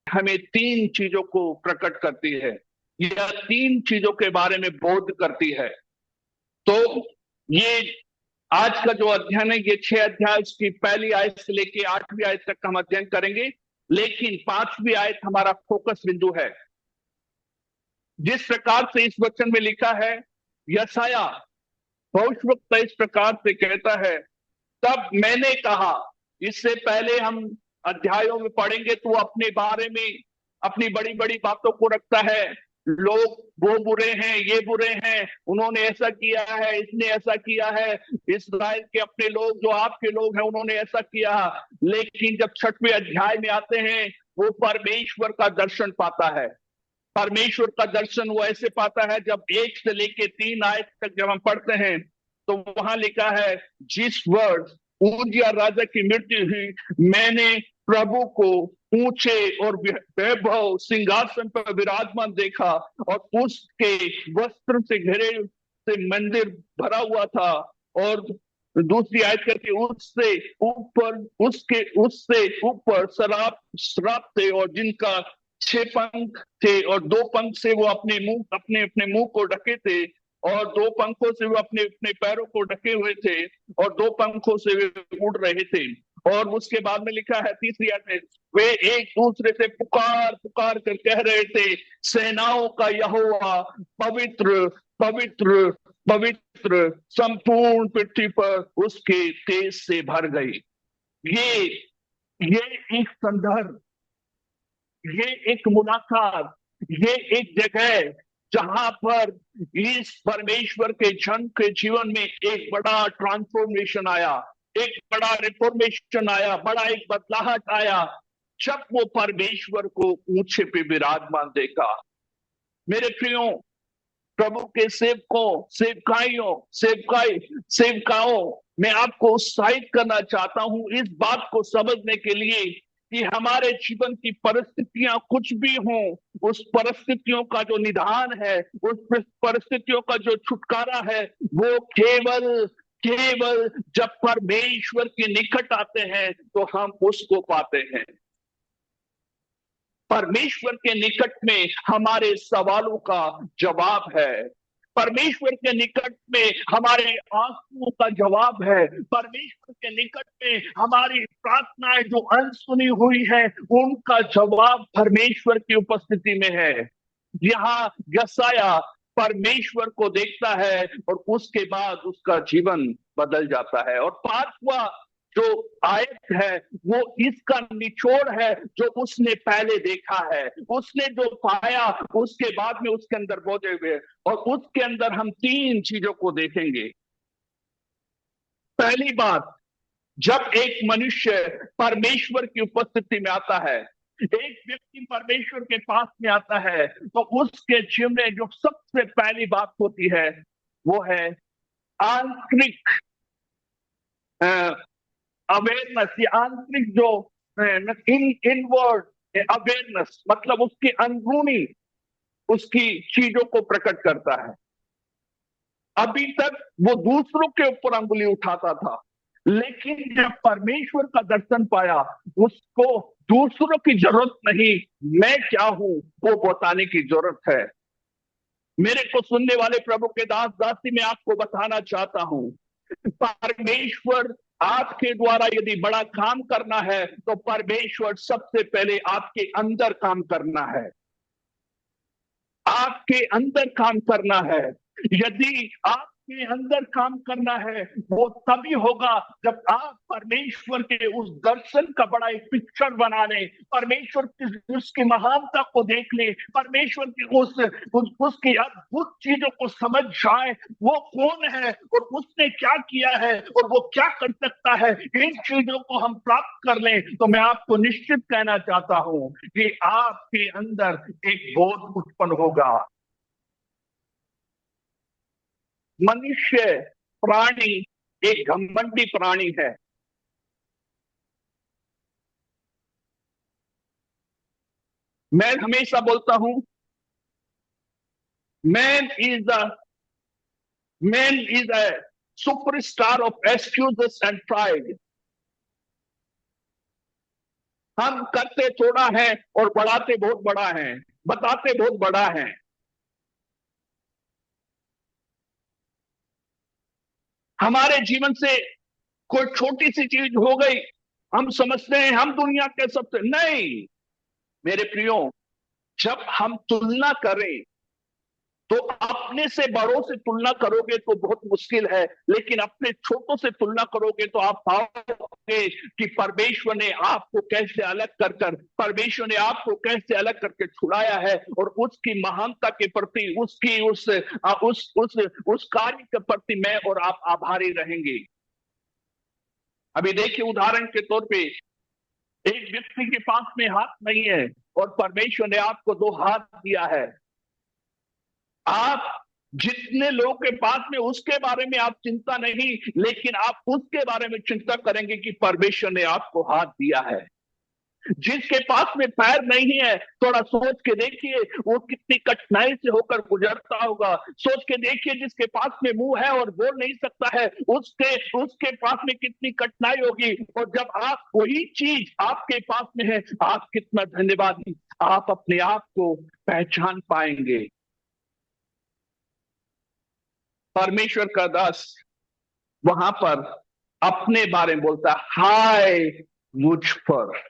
हमें तीन चीजों को प्रकट करती है, या तीन चीजों के बारे में बोध करती है। तो ये आज का जो अध्ययन है, ये 6 अध्याय, उसकी पहली आयत से लेके 8वीं आयत तक हम अध्ययन करेंगे। लेकिन 5वीं आयत हमारा फोकस बिंदु है। जिस प्रकार से इस वचन में लिखा है, यशाया भविष्यवक्ता इस प्रकार से कहता है, तब मैंने कहा। इससे पहले हम अध्यायों में पढ़ेंगे तो वो अपने बारे में अपनी बड़ी बड़ी बातों को रखता है। लोग वो बुरे हैं, ये बुरे हैं, उन्होंने ऐसा किया है, इसने ऐसा किया है, इस्राएल के अपने लोग जो आपके लोग हैं उन्होंने ऐसा किया। लेकिन जब 6वें अध्याय में आते हैं, वो परमेश्वर का दर्शन पाता है। परमेश्वर का दर्शन वो ऐसे पाता है, जब 1 से लेके 3 आयत तक जब हम पढ़ते हैं तो वहां लिखा है, जिस वर्ष उजिया राजा की मृत्यु हुई, मैंने प्रभु को ऊंचे और वैभव सिंहासन पर विराजमान देखा, और उसके वस्त्र से घिरे से मंदिर भरा हुआ था। और दूसरी आयत करके, उससे ऊपर उसके उससे ऊपर शराब शराब थे, और जिनका 6 पंख थे, और 2 पंख से वो अपने अपने मुंह को ढके थे, और 2 पंखों से वो अपने अपने पैरों को ढके हुए थे, और 2 पंखों से वे उड़ रहे थे। और उसके बाद में लिखा है, तीसरी आयत में, वे एक दूसरे से पुकार पुकार कर कह रहे थे, सेनाओं का यहोवा पवित्र पवित्र पवित्र, संपूर्ण पृथ्वी पर उसके तेज से भर गई। ये ये एक संदर्भ, ये एक मुलाकात, ये एक जगह जहां पर इस परमेश्वर के जन के जीवन में एक बड़ा ट्रांसफॉर्मेशन आया, एक बड़ा रिफॉर्मेशन आया, बड़ा एक बदलाहट आया, जब वो परमेश्वर को ऊंचे पे विराजमान देखा। मेरे प्रियो, प्रभु के सेवकों, सेवकाइयों, सेवकाओं, मैं आपको उत्साहित करना चाहता हूं इस बात को समझने के लिए कि हमारे जीवन की परिस्थितियां कुछ भी हों, उस परिस्थितियों का जो निदान है, उस परिस्थितियों का जो छुटकारा है, वो केवल केवल जब परमेश्वर के निकट आते हैं तो हम उसको पाते हैं। परमेश्वर के निकट में हमारे सवालों का जवाब है। परमेश्वर के निकट में हमारे आंसुओं का जवाब है। परमेश्वर के निकट में हमारी प्रार्थनाएं जो अनसुनी हुई है, उनका जवाब परमेश्वर की उपस्थिति में है। यहाँ यशाया परमेश्वर को देखता है, और उसके बाद उसका जीवन बदल जाता है। और 5वां जो आयत है, वो इसका निचोड़ है, जो उसने पहले देखा है, उसने जो पाया, उसके बाद में उसके अंदर बोधे हुए। और उसके अंदर हम तीन चीजों को देखेंगे। पहली बात, जब एक मनुष्य परमेश्वर की उपस्थिति में आता है, एक व्यक्ति परमेश्वर के पास में आता है, तो उसके जीवन में जो सबसे पहली बात होती है, वो है आंतरिक अवेयरनेस, या आंतरिक जो इनवर्ड अवेयरनेस, मतलब उसकी अंदरूनी उसकी चीजों को प्रकट करता है। अभी तक वो दूसरों के ऊपर अंगुली उठाता था, लेकिन जब परमेश्वर का दर्शन पाया, उसको दूसरों की जरूरत नहीं, मैं क्या हूं वो बताने की जरूरत है। मेरे को सुनने वाले प्रभु के दास दासी, मैं आपको बताना चाहता हूं, परमेश्वर आपके द्वारा यदि बड़ा काम करना है, तो परमेश्वर सबसे पहले आपके अंदर काम करना है। आपके अंदर काम करना है। यदि आपके अंदर काम करना है, वो तभी होगा जब आप परमेश्वर के उस दर्शन का बड़ा एक पिक्चर बना लें, परमेश्वर की उसकी महानता को देख लें, परमेश्वर की उसकी अद्भुत चीजों को समझ जाए, वो कौन है और उसने क्या किया है और वो क्या कर सकता है। इन चीजों को हम प्राप्त कर लें, तो मैं आपको निश्चित कहना चाहता हूं कि आपके अंदर एक बोध उत्पन्न होगा। मनुष्य प्राणी एक घमंडी प्राणी है। मैं हमेशा बोलता हूं, man is the man is a superstar of excuses and pride. हम करते थोड़ा है और बढ़ाते बहुत बड़ा है, बताते बहुत बड़ा है। हमारे जीवन से कोई छोटी सी चीज हो गई, हम समझते हैं हम दुनिया के सबसे, नहीं मेरे प्रियो, जब हम तुलना करें तो अपने से बड़ों से तुलना करोगे तो बहुत मुश्किल है, लेकिन अपने छोटों से तुलना करोगे तो आप पाओगे कि परमेश्वर ने आपको कैसे अलग कर कर, परमेश्वर ने आपको कैसे अलग करके छुड़ाया है, और उसकी महानता के प्रति, उसकी उस कार्य के प्रति मैं और आप आभारी रहेंगे। अभी देखिए उदाहरण के तौर पे, एक व्यक्ति के पास में हाथ नहीं है और परमेश्वर ने आपको दो हाथ दिया है। आप जितने लोगों के पास में उसके बारे में आप चिंता नहीं, लेकिन आप उसके बारे में चिंता करेंगे कि परमेश्वर ने आपको हाथ दिया है। जिसके पास में पैर नहीं है, थोड़ा सोच के देखिए वो कितनी कठिनाई से होकर गुजरता होगा। सोच के देखिए जिसके पास में मुंह है और बोल नहीं सकता है, उसके उसके पास में कितनी कठिनाई होगी। और जब आप वही चीज आपके पास में है, आप कितना धन्यवादी, आप अपने आप को पहचान पाएंगे। परमेश्वर का दास वहां पर अपने बारे में बोलता, हाय मुझ पर।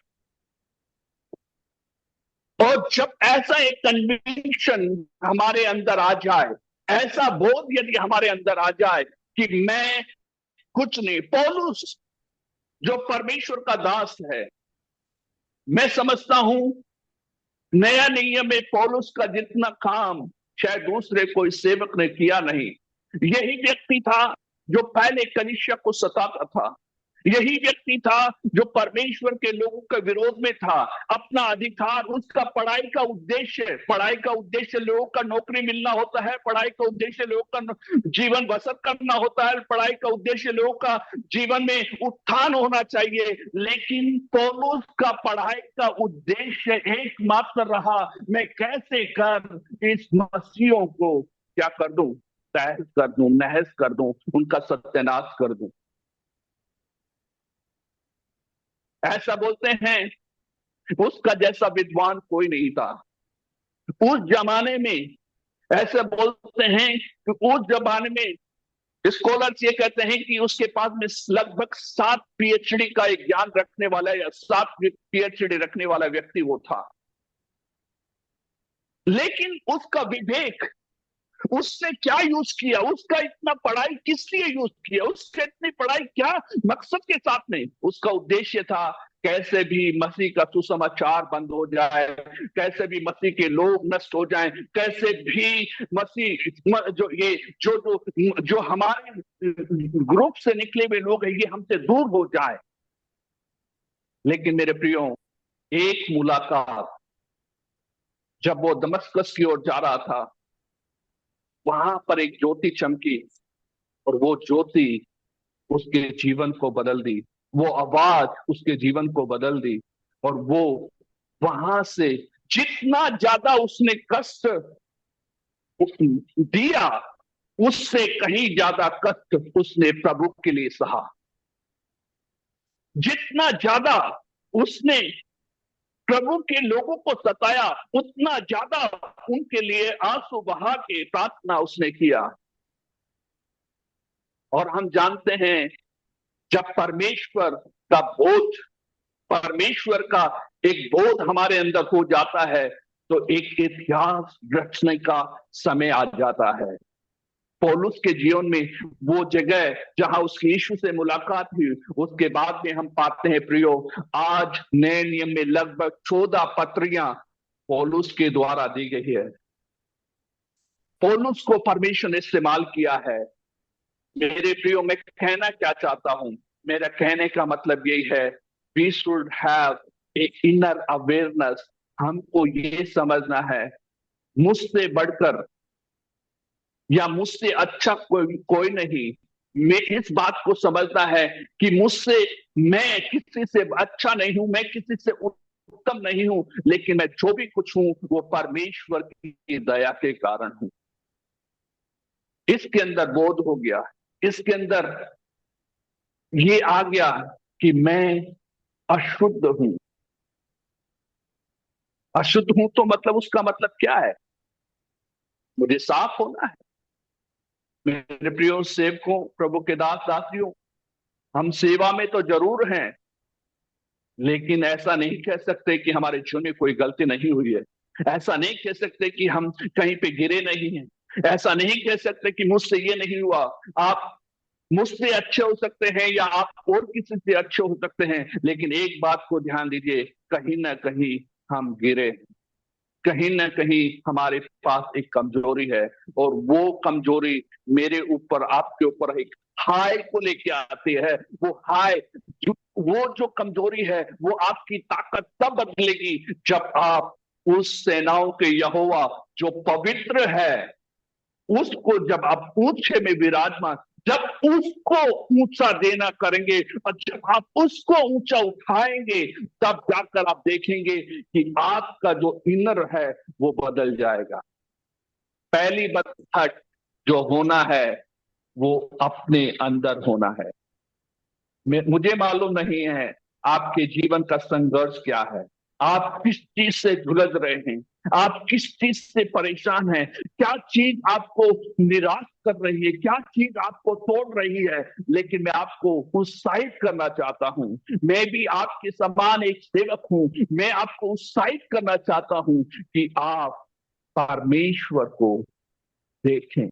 और जब ऐसा एक कन्विक्शन हमारे अंदर आ जाए, ऐसा बोध यदि हमारे अंदर आ जाए कि मैं कुछ नहीं, पौलुस जो परमेश्वर का दास है, मैं समझता हूं नया नियम में पौलुस का जितना काम शायद दूसरे कोई सेवक ने किया नहीं। यही व्यक्ति था जो पहले कलीसिया को सताता था, यही व्यक्ति था जो परमेश्वर के लोगों के विरोध में था। अपना अधिकार, उसका पढ़ाई का उद्देश्य लोगों का नौकरी मिलना होता है, पढ़ाई का उद्देश्य लोगों का जीवन बसर करना होता है, पढ़ाई का उद्देश्य लोगों का जीवन में उत्थान होना चाहिए। लेकिन पौलुस का पढ़ाई का उद्देश्य एकमात्र रहा, मैं कैसे कर इस मसीहों को क्या कर दूं, तहस कर दूं, नहस कर दूं, उनका सत्यानाश कर दूं। ऐसा बोलते हैं उसका जैसा विद्वान कोई नहीं था उस जमाने में। ऐसे बोलते हैं कि उस जमाने में स्कॉलर्स ये कहते हैं कि उसके पास में लगभग 7 PhD का एक ज्ञान रखने वाला या 7 PhD रखने वाला व्यक्ति वो था। लेकिन उसका विवेक, उसने क्या यूज किया, उसका इतना पढ़ाई किस लिए यूज किया, उससे इतनी पढ़ाई क्या मकसद के साथ नहीं। उसका उद्देश्य था कैसे भी मसीह का सुसमाचार बंद हो जाए, कैसे भी मसीह के लोग नष्ट हो जाएं, कैसे भी मसीह जो ये जो जो जो हमारे ग्रुप से निकले हुए लोग हैं ये हमसे दूर हो जाए। लेकिन मेरे प्रियो, एक मुलाकात, जब वो दमस्कस की ओर जा रहा था, वहां पर एक ज्योति चमकी और वो ज्योति उसके जीवन को बदल दी, वो आवाज उसके जीवन को बदल दी। और वो वहां से जितना ज्यादा उसने कष्ट दिया, उससे कहीं ज्यादा कष्ट उसने प्रभु के लिए सहा। जितना ज्यादा उसने प्रभु के लोगों को सताया, उतना ज्यादा उनके लिए आंसू बहा के प्रार्थना उसने किया। और हम जानते हैं जब परमेश्वर का एक बोध हमारे अंदर हो जाता है तो एक इतिहास रचने का समय आ जाता है। पौलुस के जीवन में वो जगह जहां उसकी यीशु से मुलाकात हुई, उसके बाद में हम पाते हैं प्रियो, आज नए नियम में लगभग 14 पत्रियां पौलुस के द्वारा दी गई है। पौलुस को परमेश्वर ने इस्तेमाल किया है। मेरे प्रियो, मैं कहना क्या चाहता हूं, मेरा कहने का मतलब यही है, we should have a inner awareness. हमको ये समझना है मुझसे बढ़कर या मुझसे अच्छा कोई नहीं। मैं इस बात को समझता है कि मैं किसी से अच्छा नहीं हूं, मैं किसी से उत्तम नहीं हूं, लेकिन मैं जो भी कुछ हूं वो परमेश्वर की दया के कारण हूं। इसके अंदर बोध हो गया, इसके अंदर ये आ गया कि मैं अशुद्ध हूं, अशुद्ध हूं तो मतलब उसका मतलब क्या है? मुझे साफ होना है। मेरे प्रियो सेवकों, प्रभु के दास दासियों, हम सेवा में तो जरूर हैं, लेकिन ऐसा नहीं कह सकते कि हमारे जीवन में कोई गलती नहीं हुई है। ऐसा नहीं कह सकते कि हम कहीं पे गिरे नहीं हैं। ऐसा नहीं कह सकते कि मुझसे ये नहीं हुआ। आप मुझसे अच्छे हो सकते हैं या आप और किसी से अच्छे हो सकते हैं, लेकिन एक बात को ध्यान दीजिए, कहीं ना कहीं हम गिरे, कहीं ना कहीं हमारे पास एक कमजोरी है। और वो कमजोरी मेरे ऊपर, आपके ऊपर एक हाय को लेके आती है। वो हाय, वो जो कमजोरी है, वो आपकी ताकत तब बदलेगी जब आप उस सेनाओं के यहोवा जो पवित्र है, उसको जब आप ऊंचे में विराजमान, जब उसको ऊंचा देना करेंगे और जब आप उसको ऊंचा उठाएंगे, तब जाकर आप देखेंगे कि आपका जो इनर है वो बदल जाएगा। पहली बदखट जो होना है वो अपने अंदर होना है। मुझे मालूम नहीं है आपके जीवन का संघर्ष क्या है, आप किस चीज से झुलस रहे हैं, आप किस चीज से परेशान हैं, क्या चीज आपको निराश कर रही है, क्या चीज आपको तोड़ रही है। लेकिन मैं आपको उत्साहित करना चाहता हूं, मैं भी आपके समान एक सेवक हूं, मैं आपको उत्साहित करना चाहता हूं कि आप परमेश्वर को देखें,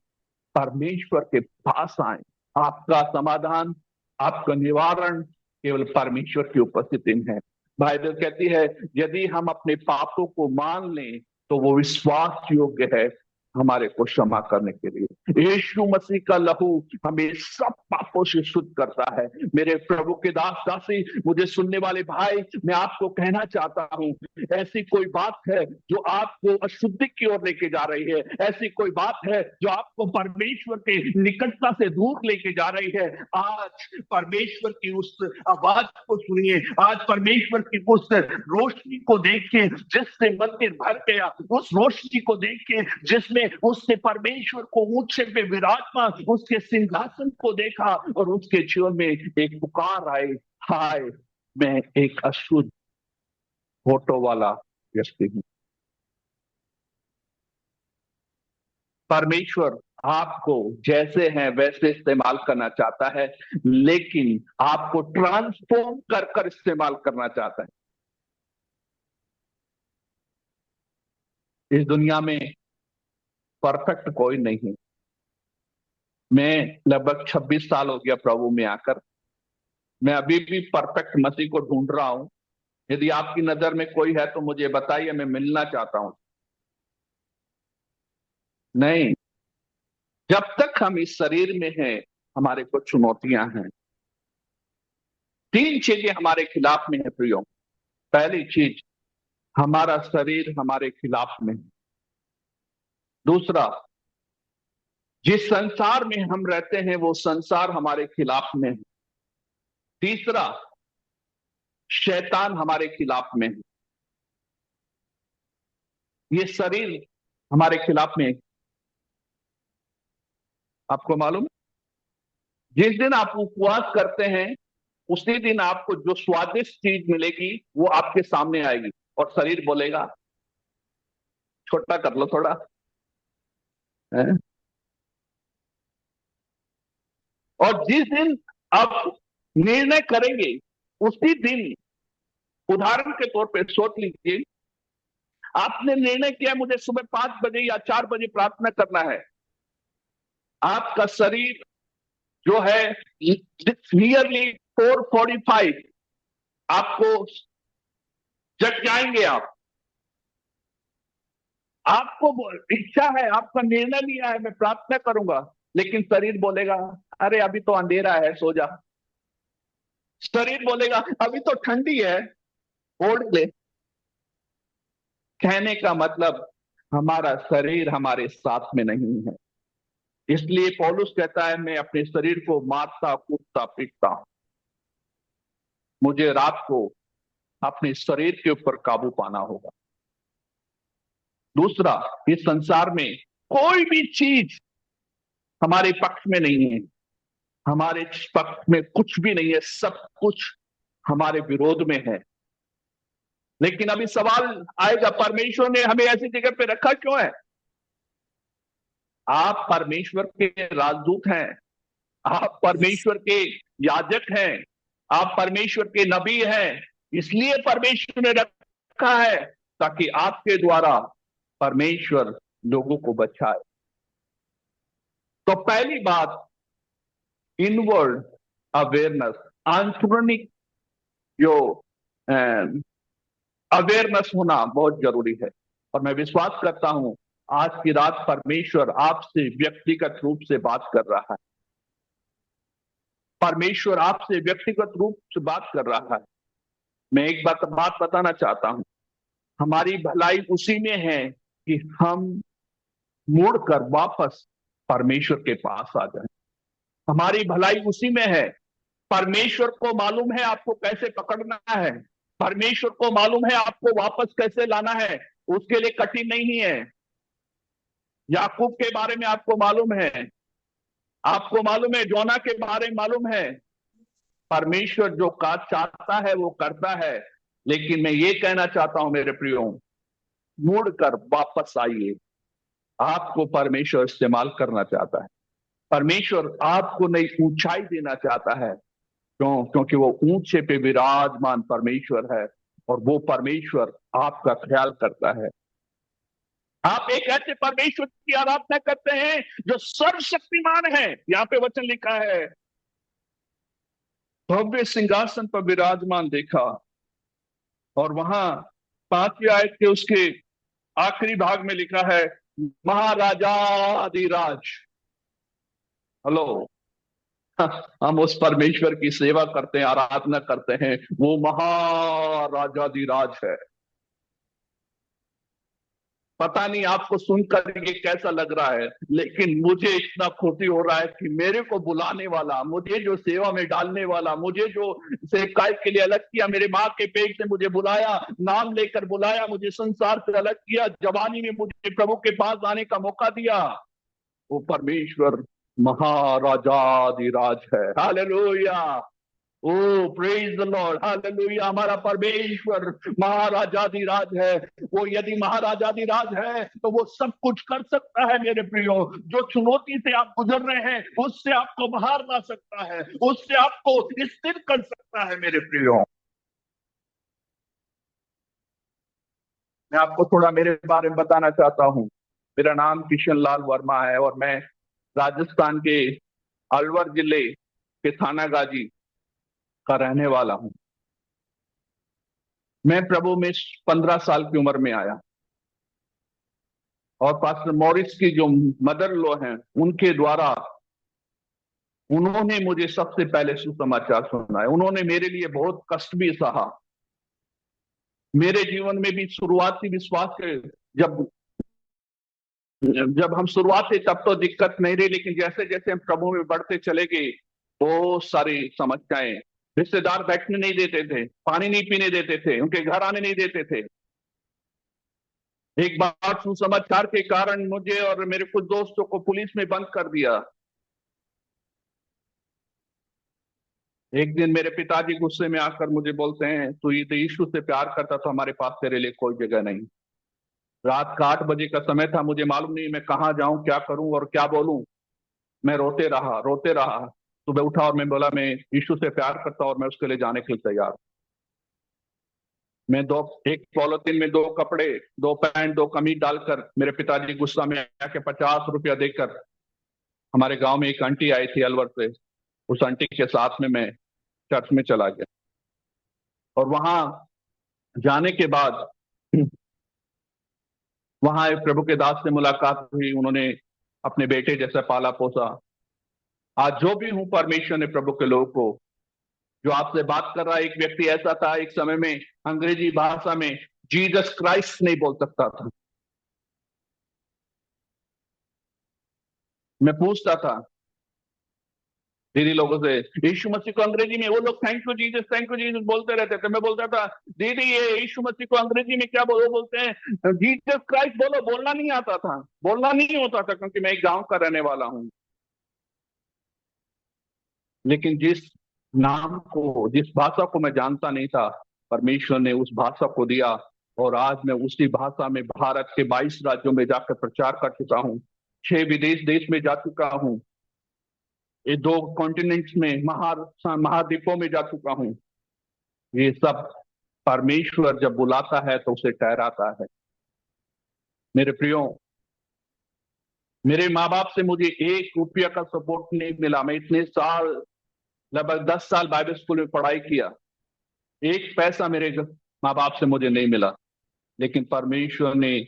परमेश्वर के पास आए। आपका समाधान, आपका निवारण केवल परमेश्वर की उपस्थिति में है। बाइबल कहती है, यदि हम अपने पापों को मान लें तो वो विश्वास योग्य है हमारे को क्षमा करने के लिए। यीशु मसीह का लहू हमें सब पापों से शुद्ध करता है। मेरे प्रभु के दास दासी, मुझे सुनने वाले भाई, मैं आपको कहना चाहता हूं, ऐसी कोई बात है जो आपको अशुद्धि की ओर लेके जा रही है, ऐसी कोई बात है जो आपको परमेश्वर के निकटता से दूर लेके जा रही है, आज परमेश्वर की उस आवाज को सुनिए, आज परमेश्वर की उस रोशनी को देख के जिससे मंदिर भर गया, उस रोशनी को देख के जिसमें उसने परमेश्वर को ऊंचे पे विराजमान उसके सिंहासन को देखा और उसके जीवन में एक पुकार आई, हाय मैं एक अशुद्ध फोटो वाला व्यक्ति हूं। परमेश्वर आपको जैसे हैं वैसे इस्तेमाल करना चाहता है, लेकिन आपको ट्रांसफॉर्म कर कर इस्तेमाल करना चाहता है। इस दुनिया में परफेक्ट कोई नहीं है। मैं लगभग 26 साल हो गया प्रभु में आकर, मैं अभी भी परफेक्ट मसीह को ढूंढ रहा हूं। यदि आपकी नजर में कोई है तो मुझे बताइए, मैं मिलना चाहता हूं। नहीं, जब तक हम इस शरीर में हैं हमारे को चुनौतियां हैं। तीन चीजें हमारे खिलाफ में है प्रियो। पहली चीज, हमारा शरीर हमारे खिलाफ में है। दूसरा, जिस संसार में हम रहते हैं वो संसार हमारे खिलाफ में है। तीसरा, शैतान हमारे खिलाफ में है। ये शरीर हमारे खिलाफ में है। आपको मालूम, जिस दिन आप उपवास करते हैं उसी दिन आपको जो स्वादिष्ट चीज मिलेगी वो आपके सामने आएगी और शरीर बोलेगा छोटा कर लो थोड़ा, है? और जिस दिन आप निर्णय करेंगे उसी दिन, उदाहरण के तौर पे सोच लीजिए, आपने निर्णय किया मुझे सुबह 5 बजे या 4 बजे प्रार्थना करना है। आपका शरीर जो है नियरली 4:45 आपको जग जाएंगे आप। आपको इच्छा है, आपका निर्णय लिया है मैं प्रार्थना करूंगा, लेकिन शरीर बोलेगा अरे अभी तो अंधेरा है सो जा। शरीर बोलेगा अभी तो ठंडी है ओढ़ ले। कहने का मतलब, हमारा शरीर हमारे साथ में नहीं है। इसलिए पौलुस कहता है मैं अपने शरीर को मारता कूदता पीटता हूं। मुझे रात को अपने शरीर के ऊपर काबू पाना होगा। दूसरा, इस संसार में कोई भी चीज हमारे पक्ष में नहीं है। हमारे पक्ष में कुछ भी नहीं है, सब कुछ हमारे विरोध में है। लेकिन अभी सवाल आएगा, परमेश्वर ने हमें ऐसी जगह पे रखा क्यों है? आप परमेश्वर के राजदूत हैं, आप परमेश्वर के याजक हैं, आप परमेश्वर के नबी हैं। इसलिए परमेश्वर ने रखा है ताकि आपके द्वारा परमेश्वर लोगों को बचाए। तो पहली बात, इनवर्ड अवेयरनेस, आंतरिक जो अवेयरनेस होना बहुत जरूरी है। और मैं विश्वास करता हूं आज की रात परमेश्वर आपसे व्यक्तिगत रूप से बात कर रहा है। परमेश्वर आपसे व्यक्तिगत रूप से बात कर रहा है। मैं एक बात बताना चाहता हूं, हमारी भलाई उसी में है कि हम मुड़कर वापस परमेश्वर के पास आ जाएं। हमारी भलाई उसी में है। परमेश्वर को मालूम है आपको कैसे पकड़ना है, परमेश्वर को मालूम है आपको वापस कैसे लाना है। उसके लिए कठिन नहीं है। याकूब के बारे में आपको मालूम है, आपको मालूम है, जोना के बारे में मालूम है। परमेश्वर जो काज चाहता है वो करता है। लेकिन मैं ये कहना चाहता हूं मेरे प्रियो, मुड़कर वापस आइए। आपको परमेश्वर इस्तेमाल करना चाहता है। परमेश्वर आपको नई ऊंचाई देना चाहता है। क्यों? क्योंकि वो ऊंचे पे विराजमान परमेश्वर है और वो परमेश्वर आपका ख्याल करता है। आप एक ऐसे परमेश्वर की आराधना करते हैं जो सर्वशक्तिमान है। यहाँ पे वचन लिखा है, भव्य सिंहासन पर विराजमान देखा। और वहां 5वीं आयत के उसके आखिरी भाग में लिखा है, महाराजाधिराज। हेलो, हम उस परमेश्वर की सेवा करते हैं, आराधना करते हैं। वो महाराजाधिराज है। पता नहीं आपको सुनकर ये कैसा लग रहा है, लेकिन मुझे इतना खुशी हो रहा है कि मेरे को बुलाने वाला, मुझे जो सेवा में डालने वाला, मुझे जो सेवकाई के लिए अलग किया, मेरे माँ के पेट से मुझे बुलाया, नाम लेकर बुलाया, मुझे संसार से अलग किया, जवानी में मुझे प्रभु के पास आने का मौका दिया, वो परमेश्वर महाराजाधिराज है। Hallelujah, O praise the Lord, hallelujah. हमारा परमेश्वर महाराजाधिराज है। वो यदि महाराजाधिराज है तो वो सब कुछ कर सकता है मेरे प्रियो। जो चुनौती से आप गुजर रहे हैं उससे आपको बाहर ला सकता है, उससे आपको स्थिर कर सकता है मेरे प्रियो। मैं आपको थोड़ा मेरे बारे में बताना चाहता हूँ। मेरा नाम किशन लाल वर्मा है और मैं राजस्थान के अलवर जिले के थाना गाजी का रहने वाला हूँ। मैं प्रभु में 15 साल की उम्र में आया और पास्टर मॉरिस की जो मदर लो हैं उनके द्वारा उन्होंने मुझे सबसे पहले सुसमाचार सुनाया। उन्होंने मेरे लिए बहुत कष्ट भी सहा। मेरे जीवन में भी शुरुआती विश्वास के जब जब हम शुरुआत थे तब तो दिक्कत नहीं रही, लेकिन जैसे जैसे हम प्रभु में बढ़ते चले गए बहुत सारी समस्याएं। रिश्तेदार बैठने नहीं देते थे, पानी नहीं पीने देते थे, उनके घर आने नहीं देते थे। एक बार सुसमाचार के कारण मुझे और मेरे कुछ दोस्तों को पुलिस में बंद कर दिया। एक दिन मेरे पिताजी गुस्से में आकर मुझे बोलते हैं, तू ये तो यीशु से प्यार करता तो हमारे पास तेरे लिए कोई जगह नहीं। रात का 8 बजे का समय था, मुझे मालूम नहीं मैं कहाँ जाऊं, क्या करूं और क्या बोलूं। मैं रोते रहा रोते रहा। सुबह उठा और मैं बोला मैं यीशु से प्यार करता और मैं उसके लिए जाने के लिए तैयार। मैं दो एक पॉलिथीन में 2 कपड़े, 2 पैंट, 2 कमीज डालकर मेरे पिताजी गुस्सा में आके 50 रुपया देकर, हमारे गांव में एक आंटी आई थी अलवर से, उस आंटी के साथ में मैं चर्च में चला गया। और वहां जाने के बाद वहां एक प्रभु के दास से मुलाकात हुई। उन्होंने अपने बेटे जैसा पाला पोसा। आज जो भी हूं, परमेश्वर ने प्रभु के लोगों को, जो आपसे बात कर रहा है, एक व्यक्ति ऐसा था एक समय में अंग्रेजी भाषा में जीसस क्राइस्ट नहीं बोल सकता था। मैं पूछता था दीदी लोगों से यीशु मसीह को अंग्रेजी में, वो लोग थैंक यू जीसस बोलते रहते थे। मैं बोलता था दीदी ये यीशु मसीह को अंग्रेजी में क्या बोलो, बोलते हैं जीसस क्राइस्ट बोलो। बोलना नहीं आता था, बोलना नहीं होता था, क्योंकि मैं एक गांव का रहने वाला हूं। लेकिन जिस नाम को, जिस भाषा को मैं जानता नहीं था, परमेश्वर ने उस भाषा को दिया, और आज मैं उसी भाषा में भारत के 22 राज्यों में जाकर प्रचार कर चुका हूँ, 6 विदेश देश में जा चुका हूँ, ये 2 कॉन्टिनेंट्स में महाद्वीपों में जा चुका हूँ। ये सब परमेश्वर जब बुलाता है तो उसे ठहराता है। मेरे प्रियो, मेरे माँ बाप से मुझे 1 रुपया का सपोर्ट नहीं मिला। मैं इतने साल, लगभग 10 साल बाइबल स्कूल में पढ़ाई किया, 1 पैसा मेरे माँ बाप से मुझे नहीं मिला, लेकिन परमेश्वर ने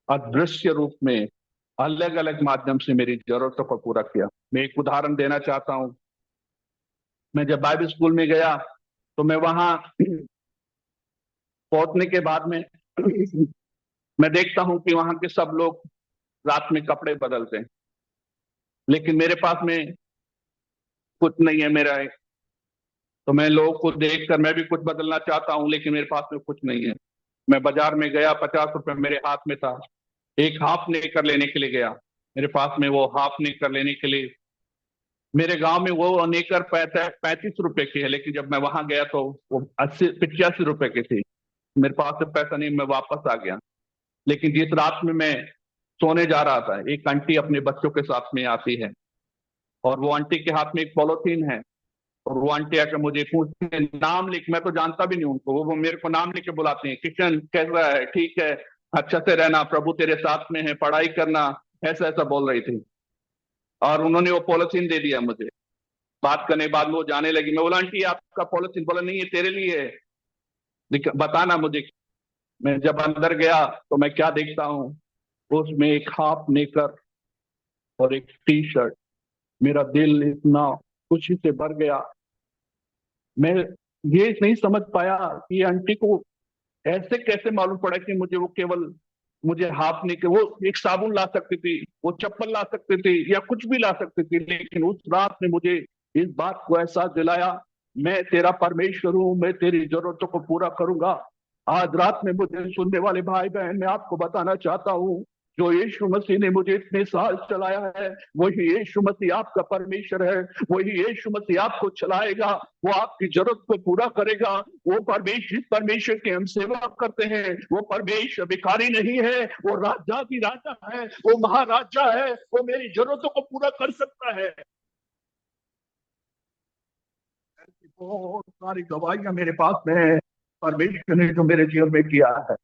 अदृश्य रूप में अलग अलग माध्यम से मेरी जरूरतों को पूरा किया। मैं एक उदाहरण देना चाहता हूं। मैं जब बाइबल स्कूल में गया तो मैं वहां पहुंचने के बाद में मैं देखता हूं कि वहां के सब लोग रात में कपड़े बदलते हैं, लेकिन मेरे पास में कुछ नहीं है मेरा। तो मैं लोगों को देखकर मैं भी कुछ बदलना चाहता हूं, लेकिन मेरे पास में कुछ नहीं है। मैं बाजार में गया, 50 रुपए मेरे हाथ में था, एक हाफ नेकर लेने के लिए गया। मेरे पास में वो हाफ नेकर लेने के लिए, मेरे गांव में वो नेकर 35 रुपए की है, लेकिन जब मैं वहां गया तो वो 80-85 रुपए की थी। मेरे पास से पैसा नहीं, मैं वापस आ गया। लेकिन जिस रात में मैं सोने जा रहा था, एक आंटी अपने बच्चों के साथ में आती है, और वो आंटी के हाथ में एक पॉलिथीन है, और वो आंटी आकर मुझे पूछते हैं, नाम लिख। मैं तो जानता भी नहीं उनको, वो मेरे को नाम लिख के बुलाते हैं, किशन कैसा है, ठीक है, अच्छा से रहना, प्रभु तेरे साथ में है, पढ़ाई करना, ऐसा ऐसा बोल रही थी। और उन्होंने वो पॉलिथीन दे दिया मुझे। बात करने के बाद में वो जाने लगी। मैं बोला, आंटी आपका पॉलिथीन? बोला, नहीं ये तेरे लिए है, बताना मुझे। मैं जब अंदर गया तो मैं क्या देखता हूँ, उसमें एक हाफ नेकर और एक टी शर्ट। मेरा दिल इतना खुशी से भर गया। मैं ये नहीं समझ पाया कि आंटी को ऐसे कैसे मालूम पड़ा कि मुझे वो केवल मुझे हाफ नेकर, वो एक साबुन ला सकती थी, वो चप्पल ला सकती थी, या कुछ भी ला सकती थी, लेकिन उस रात ने मुझे इस बात को एहसास दिलाया, मैं तेरा परमेश्वर हूं, मैं तेरी जरूरतों को पूरा करूंगा। आज रात में मुझे सुनने वाले भाई बहन, मैं आपको बताना चाहता हूं, जो यीशु मसीह ने मुझे इतने साल चलाया है, वही यीशु मसीह आपका परमेश्वर है, वही यीशु मसीह आपको चलाएगा, वो आपकी जरूरत को पूरा करेगा। वो परमेश्वर के हम सेवा करते हैं, वो परमेश्वर भिखारी नहीं है, वो राजा भी राजा है, वो महाराजा है, वो मेरी जरूरतों को पूरा कर सकता है। बहुत सारी गवाहियां मेरे पास में है, परमेश्वर ने जो मेरे जीवन में किया है।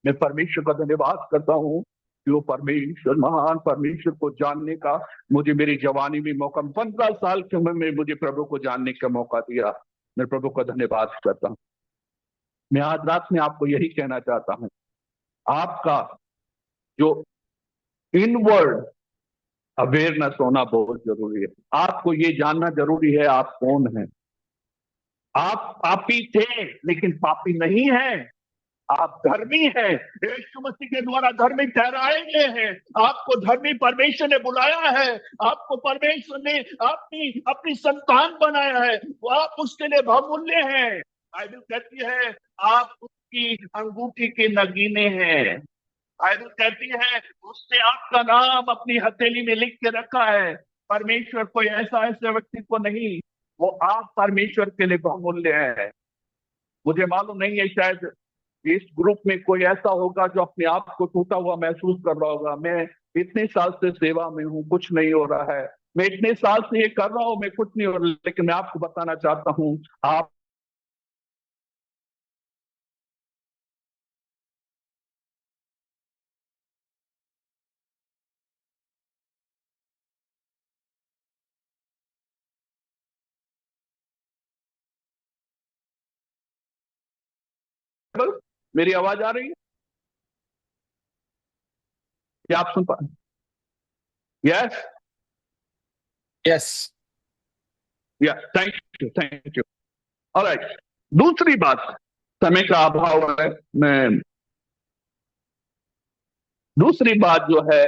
मैं परमेश्वर का धन्यवाद करता हूँ कि वो परमेश्वर, महान परमेश्वर को जानने का मुझे मेरी जवानी में मौका, 15 साल की उम्र में मुझे प्रभु को जानने का मौका दिया। मैं प्रभु का धन्यवाद करता हूँ। मैं आज रात में आपको यही कहना चाहता हूँ, आपका जो इनवर्ड अवेयरनेस होना बहुत जरूरी है। आपको ये जानना जरूरी है आप कौन है। आप पापी थे लेकिन पापी नहीं है, आप धर्मी हैं, यीशु मसीह के द्वारा धर्मी ठहराए गए हैं। आपको धर्मी परमेश्वर ने बुलाया है, आपको परमेश्वर ने अपनी अपनी संतान बनाया है, वो आप उसके लिए बहुमूल्य हैं। बाइबल कहती है आप उसकी अंगूठी के नगीने हैं। बाइबल कहती है उसने आपका नाम अपनी हथेली में लिख के रखा है। परमेश्वर कोई ऐसा ऐसे व्यक्ति को नहीं, वो आप परमेश्वर के लिए बहुमूल्य है। मुझे मालूम नहीं है, शायद इस ग्रुप में कोई ऐसा होगा जो अपने आप को टूटा हुआ महसूस कर रहा होगा। मैं इतने साल से सेवा में हूँ, कुछ नहीं हो रहा है, मैं इतने साल से ये कर रहा हूँ, मैं कुछ नहीं हो रहा, लेकिन मैं आपको बताना चाहता हूँ, आप मेरी आवाज आ रही है? क्या आप सुन पा? Yes, yes. या, थैंक यू। ऑलराइट, दूसरी बात, समय का अभाव है, मैं दूसरी बात जो है,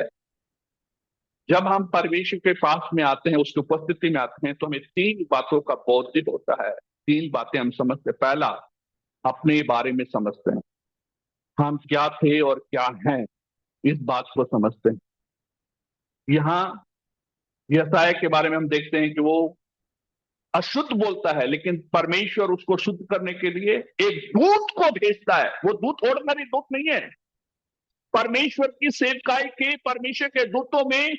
जब हम परमेश्वर के पास में आते हैं, उसकी उपस्थिति में आते हैं, तो हमें 3 बातों का बोधित होता है। 3 बातें हम समझते हैं। पहला, अपने बारे में समझते हैं, हम क्या थे और क्या हैं, इस बात को समझते हैं। यहाँ यशायाह के बारे में हम देखते हैं कि वो अशुद्ध बोलता है, लेकिन परमेश्वर उसको शुद्ध करने के लिए एक दूत को भेजता है। वो दूत ऑर्डिनरी दूत नहीं है। परमेश्वर की सेवकाई के परमेश्वर के दूतों में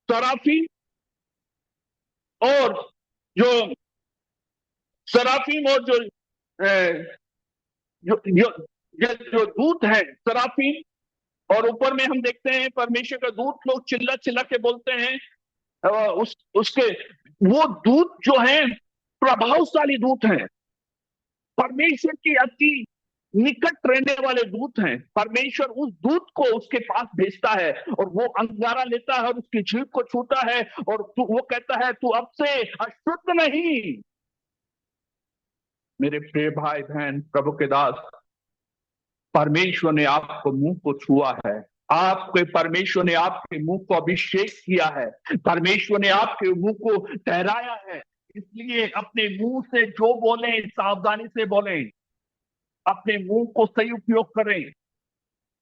सराफी और जो सराफीम और जो दूत है सराफीम, और ऊपर में हम देखते हैं परमेश्वर का दूत लोग चिल्ला चिल्ला के बोलते हैं। उसके वो दूत जो है प्रभावशाली दूत हैं, परमेश्वर की अति निकट रहने वाले दूत हैं। परमेश्वर उस दूत को उसके पास भेजता है और वो अंगारा लेता है और उसकी जीभ को छूता है और वो कहता है तू अब से अशुद्ध नहीं। मेरे प्रिय भाई बहन, प्रभु के दास, परमेश्वर ने आपको मुंह को छुआ है। आपके परमेश्वर ने आपके मुंह को अभिषेक किया है। परमेश्वर ने आपके मुंह को ठहराया है। इसलिए अपने मुंह से जो बोलें सावधानी से बोलें। अपने मुंह को सही उपयोग करें।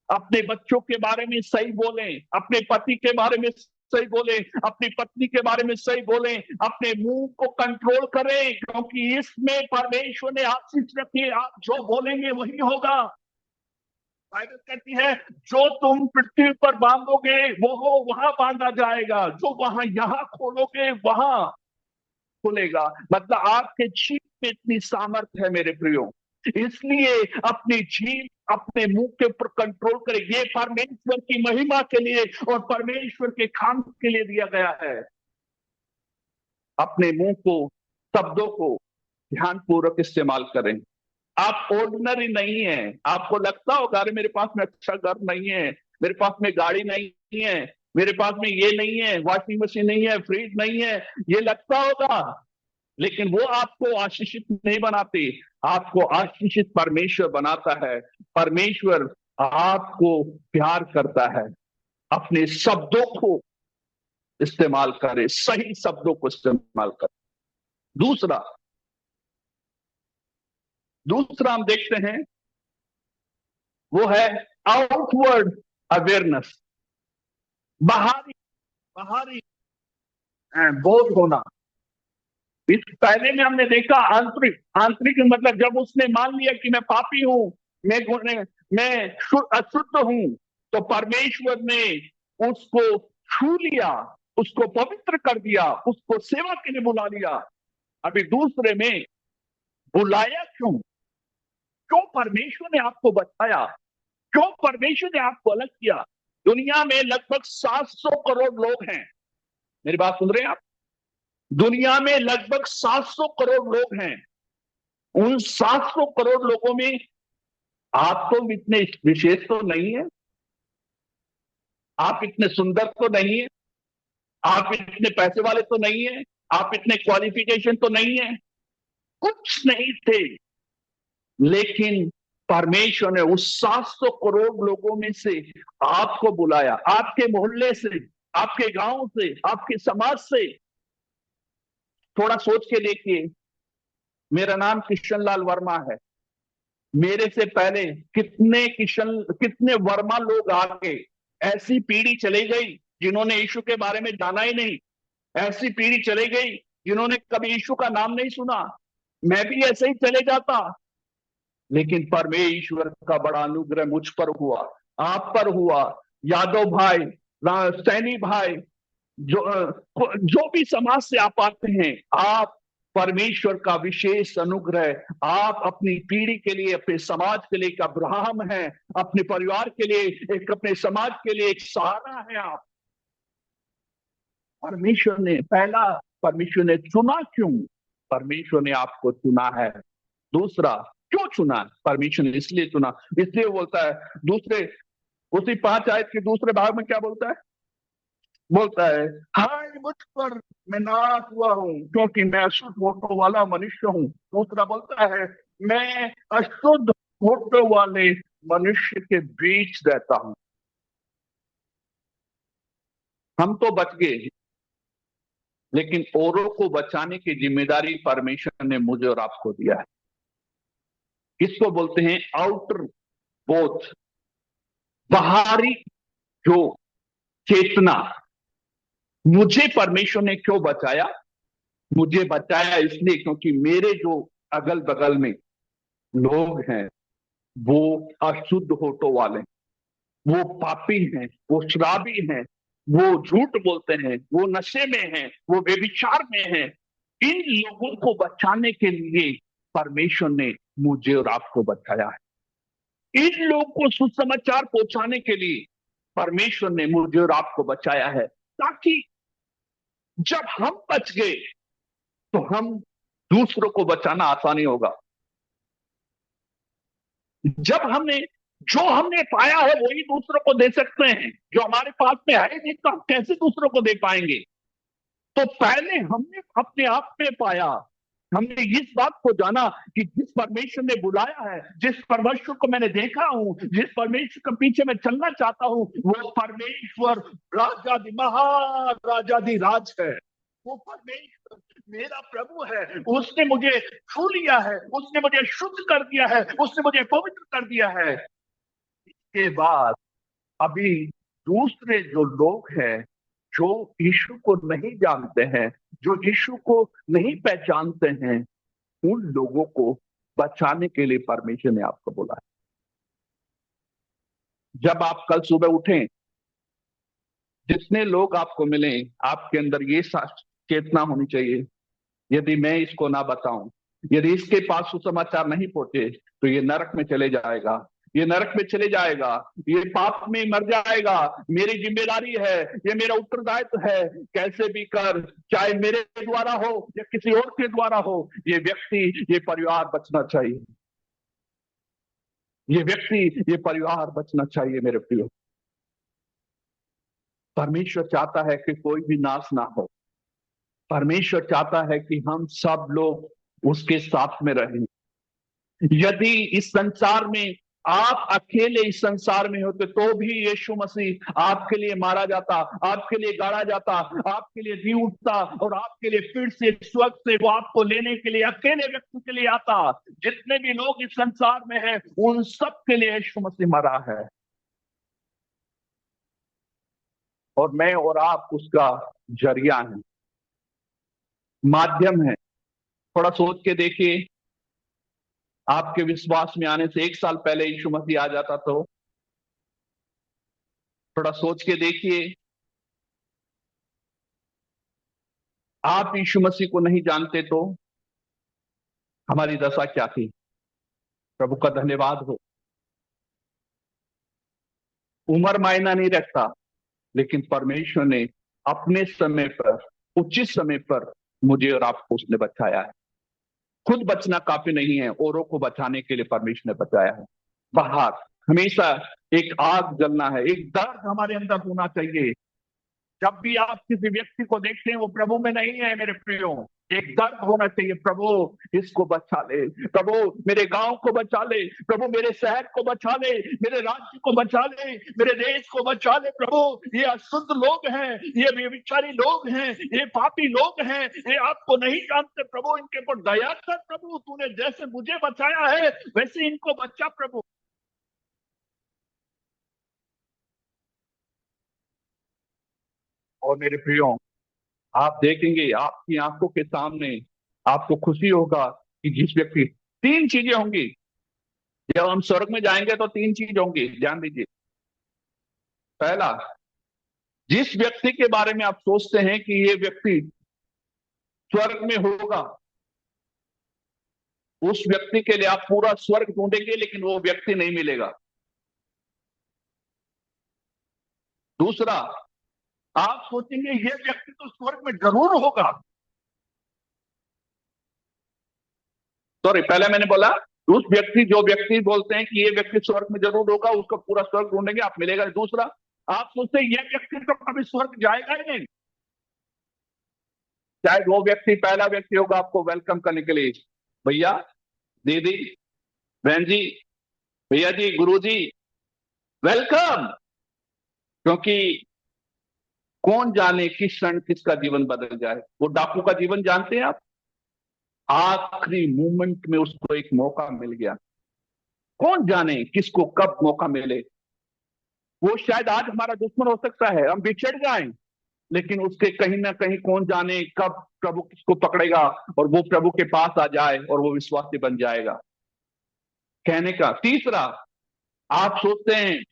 अपने बच्चों के बारे में सही बोलें, अपने पति के बारे में सही बोलें, अपनी पत्नी के बारे में सही बोलें। अपने मुंह को कंट्रोल करें, क्योंकि इसमें परमेश्वर ने आशीष रखी है। आप जो बोलेंगे वही होगा। बाइबल कहती है जो तुम पृथ्वी पर बांधोगे वो वहां बांधा जाएगा, जो वहां यहाँ खोलोगे वहां खुलेगा। मतलब आपके जीभ में इतनी सामर्थ्य है मेरे प्रियो, इसलिए अपनी जीभ अपने मुंह के ऊपर कंट्रोल करें। ये परमेश्वर की महिमा के लिए और परमेश्वर के काम के लिए दिया गया है। अपने मुंह को, शब्दों को ध्यानपूर्वक इस्तेमाल करें। आप ऑर्डिनरी नहीं है। आपको लगता होगा अरे मेरे पास में अच्छा घर नहीं है, मेरे पास में गाड़ी नहीं है, मेरे पास में ये नहीं है, वॉशिंग मशीन नहीं है, फ्रिज नहीं है, ये लगता होगा, लेकिन वो आपको आशीषित नहीं बनाते। आपको आशीषित परमेश्वर बनाता है। परमेश्वर आपको प्यार करता है। अपने शब्दों को इस्तेमाल करें, सही शब्दों को इस्तेमाल करें। दूसरा दूसरा हम देखते हैं वो है आउटवर्ड अवेयरनेस। बाहरी बाहरी बोध होना। इस पहले में हमने देखा आंतरिक। आंतरिक मतलब जब उसने मान लिया कि मैं पापी हूं, मैं अशुद्ध हूं, तो परमेश्वर ने उसको छू लिया, उसको पवित्र कर दिया, उसको सेवा के लिए बुला लिया। अभी दूसरे में बुलाया क्यों? क्यों परमेश्वर ने आपको बचाया? क्यों परमेश्वर ने आपको अलग किया? दुनिया में लगभग 700 करोड़ लोग हैं। मेरी बात सुन रहे हैं आप? दुनिया में लगभग 700 करोड़ लोग हैं। उन 700 करोड़ लोगों में आप तो इतने विशेष तो नहीं है, आप इतने सुंदर तो नहीं है, आप इतने पैसे वाले तो नहीं है, आप इतने क्वालिफिकेशन तो नहीं है, कुछ नहीं थे। लेकिन परमेश्वर ने उस 700 करोड़ लोगों में से आपको बुलाया। आपके मोहल्ले से, आपके गांव से, आपके समाज से। थोड़ा सोच के देखिए, मेरा नाम किशन लाल वर्मा है। मेरे से पहले कितने वर्मा लोग आगे। ऐसी पीढ़ी चली गई जिन्होंने यीशु के बारे में जाना ही नहीं। ऐसी पीढ़ी चली गई जिन्होंने कभी यीशु का नाम नहीं सुना। मैं भी ऐसे ही चले जाता, लेकिन परमेश्वर का बड़ा अनुग्रह मुझ पर हुआ, आप पर हुआ। यादव भाई, सैनी भाई, जो भी समाज से आप आते हैं, आप परमेश्वर का विशेष अनुग्रह। आप अपनी पीढ़ी के लिए, अपने समाज के लिए एक अब्राहम है, अपने परिवार के लिए एक, अपने समाज के लिए एक सहारा है। आप परमेश्वर ने चुना क्यों? परमेश्वर ने आपको चुना है। दूसरा, क्यों चुना? परमेश्वर ने इसलिए चुना। इसलिए बोलता है दूसरे, उसी 5 आयत के दूसरे भाग में क्या बोलता है? बोलता है हाय मुझ पर मैं नाश हुआ हूं, क्योंकि मैं अशुद्ध होठों वाला मनुष्य हूं। दूसरा बोलता है मैं अशुद्ध होठों वाले मनुष्य के बीच रहता हूं। हम तो बच गए, लेकिन औरों को बचाने की जिम्मेदारी परमेश्वर ने मुझे और आपको दिया है। इसको बोलते हैं आउटर बोथ, बाहरी जो चेतना। मुझे परमेश्वर ने क्यों बचाया? मुझे बचाया इसलिए क्योंकि मेरे जो अगल बगल में लोग हैं वो अशुद्ध होठों वाले, वो पापी हैं, वो शराबी हैं, वो झूठ बोलते हैं, वो नशे में हैं, वो व्यभिचार में हैं। इन लोगों को बचाने के लिए परमेश्वर ने मुझे और आपको बचाया है। इन लोगों को सुसमाचार पहुंचाने के लिए परमेश्वर ने मुझे और आपको बचाया है, ताकि जब हम बच गए तो हम दूसरों को बचाना आसानी होगा। जब हमने जो हमने पाया है वही दूसरों को दे सकते हैं, जो हमारे पास में है नहीं तो हम कैसे दूसरों को दे पाएंगे। तो पहले हमने अपने आप में पाया, हमने इस बात को जाना कि जिस परमेश्वर ने बुलाया है, जिस परमेश्वर को मैंने देखा हूं, जिस परमेश्वर के पीछे मैं चलना चाहता हूं, वो परमेश्वर राजाधि महाराजाधि राज है। वो परमेश्वर मेरा प्रभु है। उसने मुझे छू लिया है, उसने मुझे शुद्ध कर दिया है, उसने मुझे पवित्र कर दिया है। के बाद अभी दूसरे जो लोग हैं, जो यीशु को नहीं जानते हैं, जो यीशु को नहीं पहचानते हैं, उन लोगों को बचाने के लिए परमेश्वर ने आपको बोला है। जब आप कल सुबह उठें, जितने लोग आपको मिले, आपके अंदर ये चेतना होनी चाहिए, यदि मैं इसको ना बताऊं, यदि इसके पास सुसमाचार नहीं पहुंचे तो ये नरक में चले जाएगा, ये नरक में चले जाएगा, ये पाप में मर जाएगा। मेरी जिम्मेदारी है, ये मेरा उत्तरदायित्व है, कैसे भी कर, चाहे मेरे द्वारा हो या किसी और के द्वारा हो, ये व्यक्ति, ये परिवार बचना चाहिए, ये व्यक्ति, ये परिवार बचना चाहिए। मेरे प्रियो, परमेश्वर चाहता है कि कोई भी नाश ना हो। परमेश्वर चाहता है कि हम सब लोग उसके साथ में रहें। यदि इस संसार में आप अकेले इस संसार में होते तो भी यीशु मसीह आपके लिए मारा जाता, आपके लिए गाड़ा जाता, आपके लिए जी उठता और आपके लिए फिर से स्वर्ग से वो आपको लेने के लिए अकेले व्यक्ति के लिए आता। जितने भी लोग इस संसार में हैं उन सब के लिए यीशु मसीह मरा है, और मैं और आप उसका जरिया है, माध्यम है। थोड़ा सोच के देखिए, आपके विश्वास में आने से 1 साल पहले यीशु मसीह आ जाता तो थोड़ा सोच के देखिए, आप यीशु मसीह को नहीं जानते तो हमारी दशा क्या थी। प्रभु का धन्यवाद हो। उम्र मायना नहीं रखता, लेकिन परमेश्वर ने अपने समय पर, उचित समय पर मुझे और आपको उसने बचाया है। खुद बचना काफी नहीं है, औरों को बचाने के लिए परमेश्वर ने बचाया है। बाहर हमेशा एक आग जलना है, एक दर्द हमारे अंदर होना चाहिए। जब भी आप किसी व्यक्ति को देखते हैं वो प्रभु में नहीं है मेरे प्रियो, एक दर्द होना चाहिए, प्रभु इसको बचा ले, प्रभु मेरे गांव को बचा ले, प्रभु मेरे शहर को बचा ले, मेरे राज्य को बचा ले, मेरे देश को बचा ले। प्रभु ये अशुद्ध लोग हैं, ये व्यभिचारी लोग हैं, ये पापी लोग हैं, ये आपको नहीं जानते। प्रभु इनके ऊपर दया कर, प्रभु तूने जैसे मुझे बचाया है वैसे इनको बचा प्रभु। और मेरे प्रियो, आप देखेंगे आपकी आंखों के सामने, आपको खुशी होगा कि जिस व्यक्ति, 3 चीजें होंगी जब हम स्वर्ग में जाएंगे, तो 3 चीज होंगी, ध्यान दीजिए। पहला, जिस व्यक्ति के बारे में आप सोचते हैं कि ये व्यक्ति स्वर्ग में होगा, उस व्यक्ति के लिए आप पूरा स्वर्ग ढूंढेंगे लेकिन वो व्यक्ति नहीं मिलेगा। दूसरा, आप सोचेंगे ये व्यक्ति तो स्वर्ग में जरूर होगा। सॉरी, पहले मैंने बोला उस व्यक्ति, जो व्यक्ति बोलते हैं कि ये व्यक्ति स्वर्ग में जरूर होगा, उसका पूरा स्वर्ग ढूंढेंगे, आप मिलेगा। दूसरा, आप सोचते हैं ये व्यक्ति तो कभी स्वर्ग जाएगा ही नहीं, शायद वो व्यक्ति पहला व्यक्ति होगा आपको वेलकम करने के लिए, भैया, दीदी, बहन जी, भैया जी, गुरु जी, वेलकम। क्योंकि कौन जाने किस क्षण किसका जीवन बदल जाए। वो डाकू का जीवन जानते हैं आप, आखिरी मोमेंट में उसको एक मौका मिल गया, कौन जाने किसको कब मौका मिले। वो शायद आज हमारा दुश्मन हो सकता है, हम बिछड़ जाएं, लेकिन उसके कहीं ना कहीं कौन जाने कब प्रभु किसको पकड़ेगा और वो प्रभु के पास आ जाए और वो विश्वासी बन जाएगा। कहने का तीसरा, आप सोचते हैं,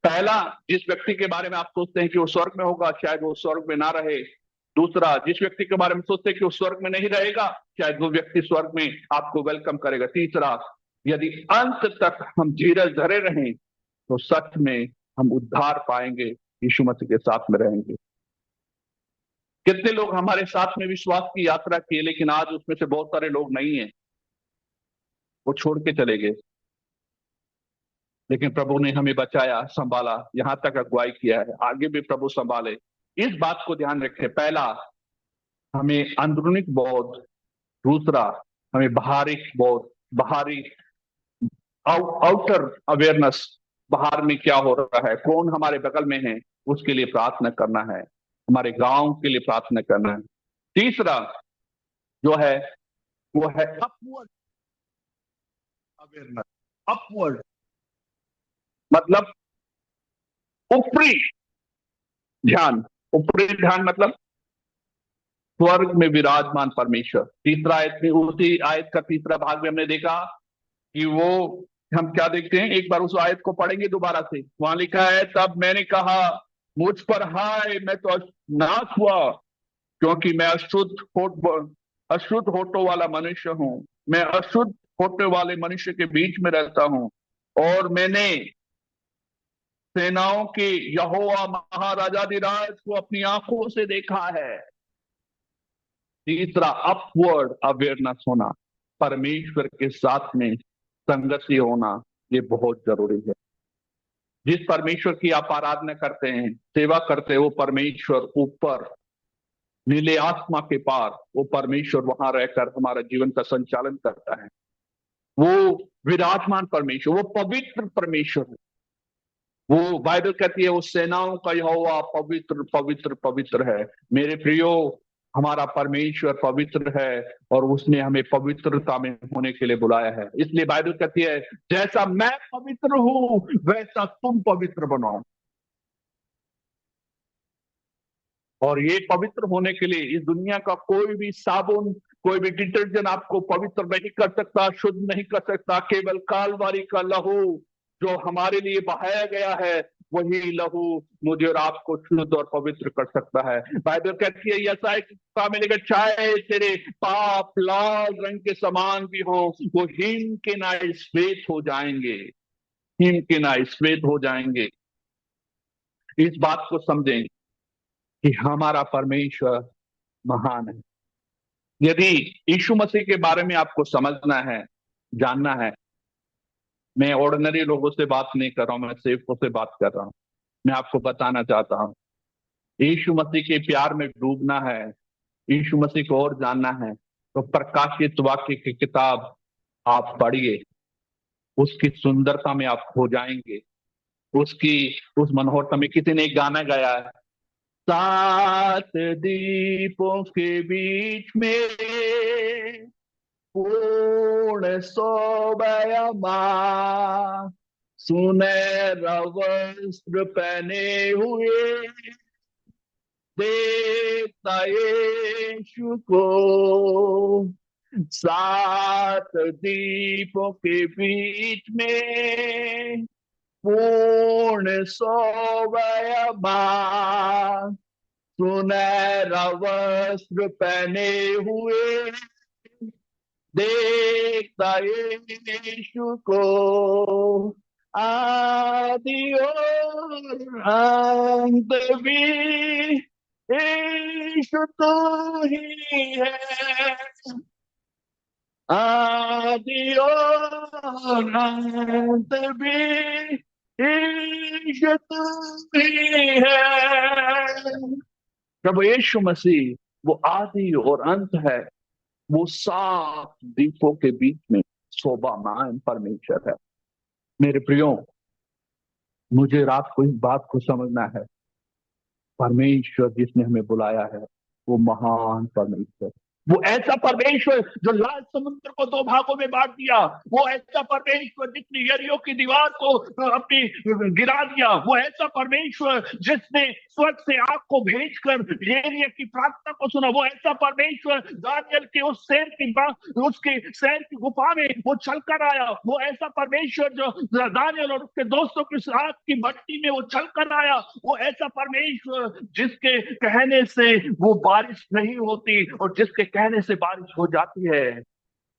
पहला, जिस व्यक्ति के बारे में आप सोचते हैं कि वो स्वर्ग में होगा, शायद वो स्वर्ग में ना रहे। दूसरा, जिस व्यक्ति के बारे में सोचते हैं कि वो स्वर्ग में नहीं रहेगा, शायद वो व्यक्ति स्वर्ग में आपको वेलकम करेगा। तीसरा, यदि अंत तक हम धीरज धरे रहें तो सच में हम उद्धार पाएंगे, यीशु मसीह के साथ में रहेंगे। कितने लोग हमारे साथ में विश्वास की यात्रा किए, लेकिन आज उसमें से बहुत सारे लोग नहीं है, वो छोड़ के चले गए। लेकिन प्रभु ने हमें बचाया, संभाला, यहां तक अगुवाई किया है, आगे भी प्रभु संभाले। इस बात को ध्यान रखें। पहला, हमें अंदरूनी बोध। दूसरा, हमें बाहरी बोध, बाहरी आउटर अवेयरनेस, बाहर में क्या हो रहा है, कौन हमारे बगल में है, उसके लिए प्रार्थना करना है, हमारे गांव के लिए प्रार्थना करना है। तीसरा जो है वो है अपवर्ड अवेयरनेस। अपवर्ड मतलब ऊपरी ध्यान। ऊपरी ध्यान मतलब स्वर्ग में विराजमान परमेश्वर। तीसरा आयत में, उसी आयत का तीसरा भाग में हमने देखा कि वो, हम क्या देखते हैं, एक बार उस आयत को पढ़ेंगे दोबारा से। वहां लिखा है, तब मैंने कहा, मुझ पर हाय, मैं तो नाश हुआ, क्योंकि मैं अशुद्ध होठों वाला मनुष्य हूं। मैं अशुद्ध होठों वाले मनुष्य के बीच में रहता हूं, और मैंने सेनाओं के यहोवा महाराजाधिराज को अपनी आंखों से देखा है। तीसरा, अपवर्ड अवेयरनेस होना, परमेश्वर के साथ में संगति होना, ये बहुत जरूरी है। जिस परमेश्वर की आप आराधना करते हैं, सेवा करते हैं, वो परमेश्वर ऊपर नीले आसमां के पार, वो परमेश्वर वहां रहकर हमारा जीवन का संचालन करता है। वो विराजमान परमेश्वर, वो पवित्र परमेश्वर है। वो बाइबल कहती है, वो सेनाओं का यहोवा पवित्र पवित्र पवित्र है। मेरे प्रियो, हमारा परमेश्वर पवित्र है और उसने हमें पवित्रता में होने के लिए बुलाया है। इसलिए बाइबल कहती है, जैसा मैं पवित्र हूं वैसा तुम पवित्र बनो। और ये पवित्र होने के लिए इस दुनिया का कोई भी साबुन, कोई भी डिटर्जेंट आपको पवित्र नहीं कर सकता, शुद्ध नहीं कर सकता। केवल कालवारी का लहू जो हमारे लिए बहाया गया है, वही लहू मुझे और आपको शुद्ध और पवित्र कर सकता है। बाइबल कहती है, यशायाह में लेकर, चाहे तेरे पाप लाल रंग के समान भी हो, वो हिम के नाई श्वेत हो जाएंगे। हिम के नाई श्वेत हो जाएंगे। इस बात को समझें कि हमारा परमेश्वर महान है। यदि यीशु मसीह के बारे में आपको समझना है, जानना है, मैं ऑर्डिनरी लोगों से बात नहीं कर रहा हूं, मैं सेवकों से बात कर रहा हूं। मैं आपको बताना चाहता हूं, यीशु मसीह के प्यार में डूबना है, यीशु मसीह को और जानना है, तो प्रकाशित वाक्य की किताब आप पढ़िए। उसकी सुंदरता में आप खो जाएंगे। उसकी उस मनोहरता में, किसी ने एक गाना गाया है, 7 दीपों के बीच में पूर्ण शोभायमान, सुनहरा वस्त्र पहने हुए देखता यीशु को। 7 दीपों के बीच में पूर्ण शोभायमान, सुनहरा वस्त्र पहने हुए देखता यीशु को। आदि और अंत भी यीशु तू ही है। आदि और अंत भी यीशु तू ही है। प्रभु यीशु मसीह वो आदि और अंत है। वो 7 दीपों के बीच में शोभामान परमेश्वर है। मेरे प्रियो, मुझे रात को इस बात को समझना है, परमेश्वर जिसने हमें बुलाया है वो महान परमेश्वर। वो ऐसा परमेश्वर जो लाल समुद्र को दो भागों में बांट दिया, वो ऐसा परमेश्वर जिसने यरीहो की दीवार को अपनी गिरा दिया, वो ऐसा परमेश्वर जिसने स्वर्ग से आग को भेजकर यरीहो की प्रार्थना को सुना, वो ऐसा परमेश्वर दानियल के उस शेर की उसके शेर की गुफा में वो चलकर आया, वो ऐसा परमेश्वर जो दानियल और उसके दोस्तों की आग की भट्टी में वो चलकर आया, वो ऐसा परमेश्वर जिसके कहने से वो बारिश नहीं होती और जिसके कहने से बारिश हो जाती है,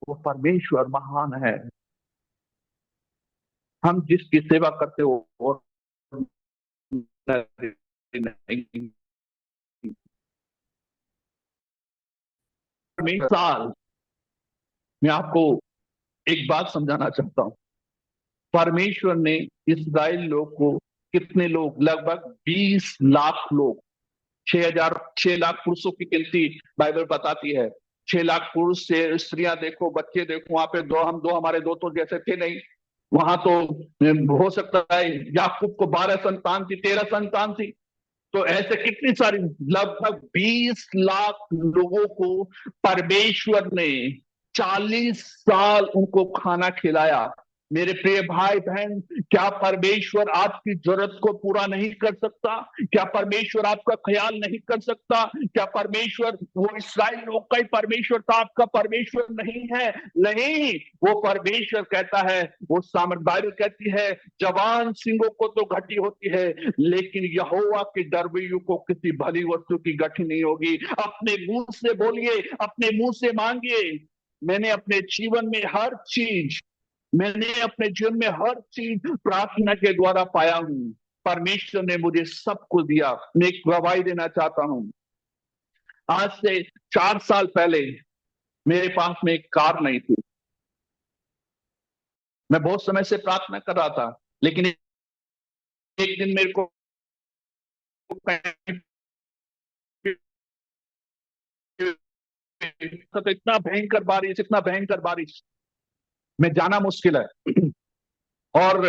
वो परमेश्वर महान है। हम जिसकी सेवा करते हो और नहीं, साल मैं आपको एक बात समझाना चाहता हूं। परमेश्वर ने इस्राएल लोग को, कितने लोग, लगभग 20 लाख लोग, 6 लाख पुरुषों की गिनती बाइबल बताती है। 6 लाख पुरुष से स्त्रियां देखो, बच्चे देखो, वहां पे दो हमारे दो तो जैसे थे नहीं, वहां तो हो सकता है याकूब को 12 संतान थी, 13 संतान थी, तो ऐसे कितनी सारी, लगभग 20 लाख लोगों को परमेश्वर ने 40 साल उनको खाना खिलाया। मेरे प्रिय भाई बहन, क्या परमेश्वर आपकी जरूरत को पूरा नहीं कर सकता? क्या परमेश्वर आपका ख्याल नहीं कर सकता? क्या परमेश्वर वो इस्राएल लोग का ही परमेश्वर था, आपका परमेश्वर नहीं है? नहीं, वो परमेश्वर कहता है, वो बाइबल कहती है, जवान सिंहों को तो घटी होती है, लेकिन यहोवा के डरवैयों को किसी भली वस्तु की गठी नहीं होगी। अपने मुंह से बोलिए, अपने मुंह से मांगिए। मैंने अपने जीवन में हर चीज प्रार्थना के द्वारा पाया हूं। परमेश्वर ने मुझे सब कुछ दिया। मैं एक गवाही देना चाहता हूं। आज से 4 साल पहले मेरे पास में एक कार नहीं थी। मैं बहुत समय से प्रार्थना कर रहा था, लेकिन एक दिन मेरे को तो इतना भयंकर बारिश में जाना मुश्किल है। और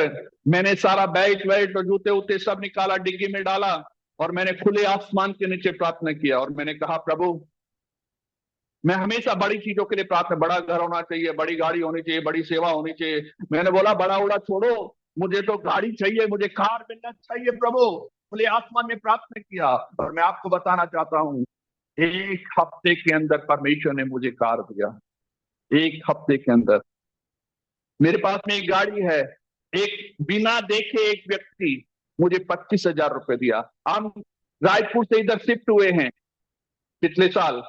मैंने सारा बैग वैग और जूते उते सब निकाला, डिग्गी में डाला, और मैंने खुले आसमान के नीचे प्रार्थना किया। और मैंने कहा, प्रभु, मैं हमेशा बड़ी चीजों के लिए प्रार्थना, बड़ा घर होना चाहिए, बड़ी गाड़ी होनी चाहिए, बड़ी सेवा होनी चाहिए। मैंने बोला, बड़ा उड़ा छोड़ो, मुझे तो गाड़ी चाहिए, मुझे कार मिलना चाहिए प्रभु। खुले आसमान में प्रार्थना किया। और मैं आपको बताना चाहता हूँ, 1 हफ्ते के अंदर परमेश्वर ने मुझे कार दिया। 1 हफ्ते के अंदर मेरे पास में एक गाड़ी है। एक बिना देखे एक व्यक्ति मुझे 25,000 रुपए दिया। हम रायपुर से इधर शिफ्ट हुए हैं पिछले साल।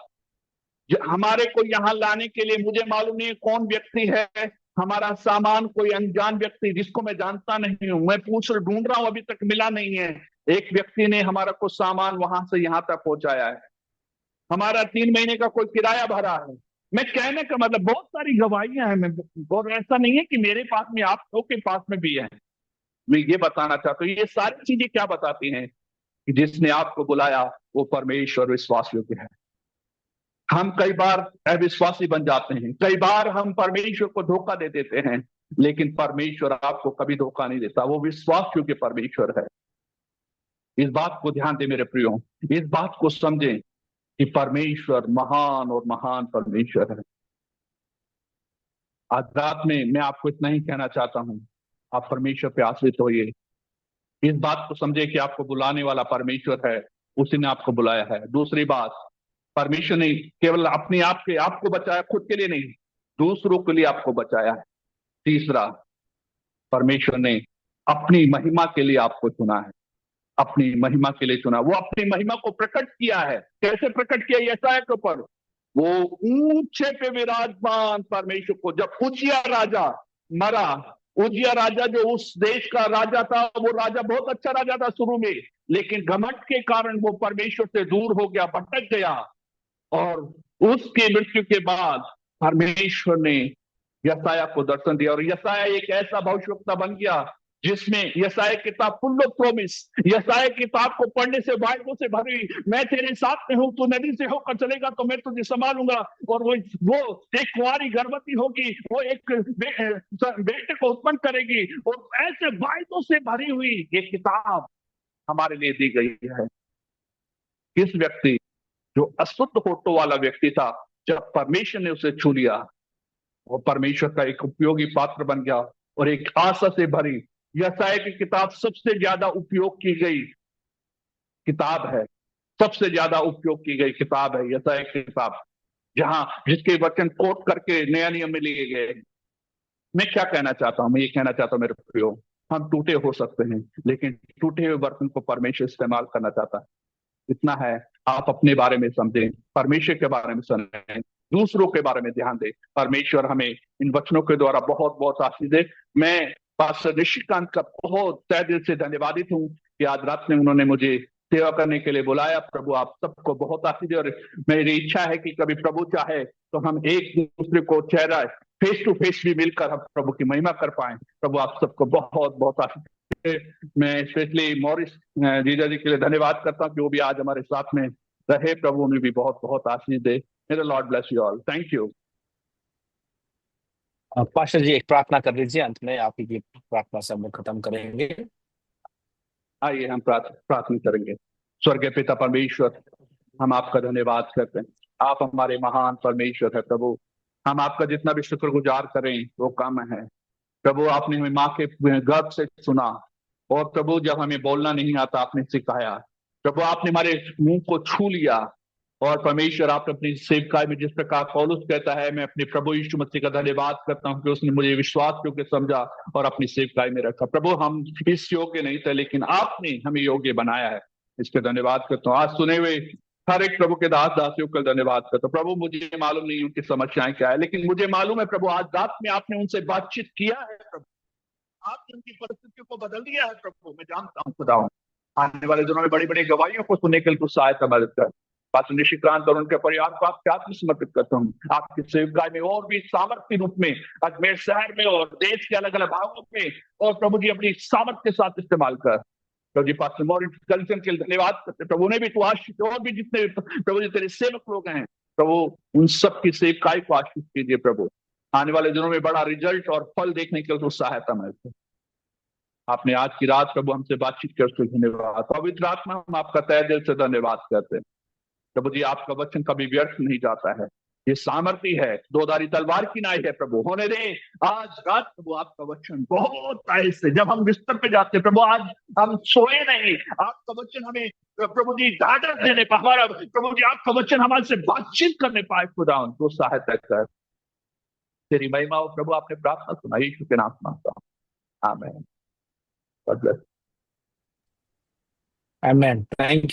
हमारे को यहाँ लाने के लिए, मुझे मालूम नहीं कौन व्यक्ति है, हमारा सामान कोई अनजान व्यक्ति जिसको मैं जानता नहीं हूं, मैं ढूंढ रहा हूं, अभी तक मिला नहीं है। एक व्यक्ति ने हमारा को सामान वहां से यहां तक पहुंचाया है। हमारा 3 महीने का कोई किराया भरा है। मैं कहने का मतलब, बहुत सारी गवाहियां हैं। मैं, और ऐसा नहीं है कि मेरे पास में, आप लोग के पास में भी है। मैं ये बताना चाहता हूँ, ये सारी चीजें क्या बताती हैं कि जिसने आपको बुलाया वो परमेश्वर विश्वास योग्य है। हम कई बार अविश्वासी बन जाते हैं, कई बार हम परमेश्वर को धोखा दे देते हैं, लेकिन परमेश्वर आपको कभी धोखा नहीं देता। वो विश्वास योग्य परमेश्वर है। इस बात को ध्यान दे मेरे प्रियो, इस बात को समझें कि परमेश्वर महान और महान परमेश्वर है। आज रात में मैं आपको इतना ही कहना चाहता हूं, आप परमेश्वर पे आश्रित होइए। इस बात को समझे कि आपको बुलाने वाला परमेश्वर है, उसी ने आपको बुलाया है। दूसरी बात, परमेश्वर ने केवल अपने आप के आपको बचाया, खुद के लिए नहीं, दूसरों के लिए आपको बचाया है। तीसरा, परमेश्वर ने अपनी महिमा के लिए आपको चुना है, अपनी महिमा के लिए चुना। वो अपनी महिमा को प्रकट किया है। कैसे प्रकट किया? यशायाह के ऊपर, वो ऊंचे पे विराजमान परमेश्वर को, जब उजिया राजा मरा, उजिया राजा जो उस देश का राजा था, वो राजा बहुत अच्छा राजा था शुरू में, लेकिन घमंड के कारण वो परमेश्वर से दूर हो गया, भटक गया। और उसकी मृत्यु के बाद परमेश्वर ने यशायाह को दर्शन दिया, और यशायाह एक ऐसा भविष्यवक्ता बन गया जिसमें यशायाह किताब फुल ऑफ प्रॉमिस, यशायाह किताब को पढ़ने से वायदों से भरी, मैं तेरे साथ में हूं, तू नदी से होकर चलेगा तो मैं तुझे संभालूंगा, और वो एक कुंवारी गर्भवती होगी, वो एक बेटे को उत्पन्न करेगी, और ऐसे वायदों से भरी हुई ये किताब हमारे लिए दी गई है। किस व्यक्ति, जो अशुद्ध होठों वाला व्यक्ति था, जब परमेश्वर ने उसे छू लिया, वो परमेश्वर का एक उपयोगी पात्र बन गया और एक आशा से भरी। यशायाह की किताब सबसे ज्यादा उपयोग की गई किताब है, सबसे ज्यादा उपयोग की गई किताब है यशायाह की किताब, जहां जिसके वचन कोट करके नया नियम में लिए गए। मैं क्या कहना चाहता हूं, मैं ये कहना चाहता हूं मेरे प्रियो, हम टूटे हो सकते हैं, लेकिन टूटे हुए बर्तन को परमेश्वर इस्तेमाल करना चाहता है। इतना है, आप अपने बारे में समझें, परमेश्वर के बारे में सुनें, दूसरों के बारे में ध्यान दें। परमेश्वर हमें इन वचनों के द्वारा बहुत बहुत आशीष दे। मैं पास्टर निशिकांत का बहुत तहे दिल से धन्यवादित हूँ कि आज रात में उन्होंने मुझे सेवा करने के लिए बुलाया। प्रभु आप सबको बहुत आशीष दे, और मेरी इच्छा है कि कभी प्रभु चाहे तो हम एक दूसरे को चेहरा फेस टू फेस भी मिलकर हम प्रभु की महिमा कर पाए। प्रभु आप सबको बहुत बहुत आशीष दे। मैं स्पेशली मॉरिस जीजा जी के लिए धन्यवाद करता हूँ कि वो भी आज हमारे साथ में रहे। प्रभु उन्हें भी बहुत बहुत आशीष दे। May the lord bless you all. Thank you. Pastor ji एक प्रार्थना कर लीजिए, अंत में आप ही प्रार्थना से हम खत्म करेंगे। आइए हम प्रार्थना करेंगे। स्वर्गीय पिता परमेश्वर, हम आपका धन्यवाद करते हैं। आप हमारे महान परमेश्वर है प्रभु। हम आपका जितना भी शुक्रगुजार करें वो कम है प्रभु। आपने हमें माँ के गर्भ से सुना, और प्रभु जब हमें बोलना नहीं आता आपने सिखाया। प्रभु आपने हमारे मुंह को छू लिया, और परमेश्वर आप अपनी सेवकाई में जिस प्रकार पौलुस कहता है, मैं अपने प्रभु यीशु मसीह का धन्यवाद करता हूं कि उसने मुझे विश्वास योग्य समझा और अपनी सेवकाई में रखा। प्रभु हम इस योग्य नहीं थे, लेकिन आपने हमें योग्य बनाया है, इसके धन्यवाद करता हूँ। आज सुने हुए हर एक प्रभु के दास दासियों का धन्यवाद करता हूँ। प्रभु मुझे मालूम नहीं उनकी समस्याएं क्या है, लेकिन मुझे मालूम है प्रभु आज रात में आपने उनसे बातचीत किया है। प्रभु आपने उनकी परिस्थितियों को बदल दिया है। प्रभु मैं जानता हूँ खुदा हूँ, आने वाले दिनों में बड़ी बड़ी गवाहियों को सुनने के लिए कुछ सहायता मदद कर। पास्टर निशिकांत और उनके परिवार को आपके हाथ में समर्पित करता हूँ। आपकी सेवकाई में और भी सामर्थ्य रूप में अजमेर शहर में और देश के अलग अलग भागों में, और प्रभु जी अपनी सामर्थ्य के साथ इस्तेमाल कर। प्रभु जी पास्टर मॉरिस कल्चर के लिए धन्यवाद करते। प्रभु उन्हें भी तू आशीष, और भी जितने प्रभु जी तेरे सेवक लोग हैं प्रभु उन सबकी सेवकाई को आशीष कीजिए। प्रभु आने वाले दिनों में बड़ा रिजल्ट और फल देखने के लिए सहायता मिलती। आपने आज की रात प्रभु हमसे बातचीत कर उसके धन्यवाद। पवित्र आत्मा हम आपका तहे दिल से धन्यवाद करते हैं। प्रभु जी आपका वचन कभी व्यर्थ नहीं जाता है, ये सामर्थ्य है, दोधारी तलवार की नाई है। प्रभु होने दे आज रात प्रभु आपका वचन बहुत तेज से, जब हम बिस्तर पे जाते प्रभु, आज हम सोए नहीं, आपका वचन हमें प्रभु जी ढाढ़स देने पाए, हमारा प्रभु जी आपका वचन हमारे से बातचीत करने पाए। खुदा उनको सहायता कर, तेरी महिमा हो। प्रभु आपने प्रार्थना सुना, यीशु के नाम मांगता हूं, आमीन। God bless. आमेन। थैंक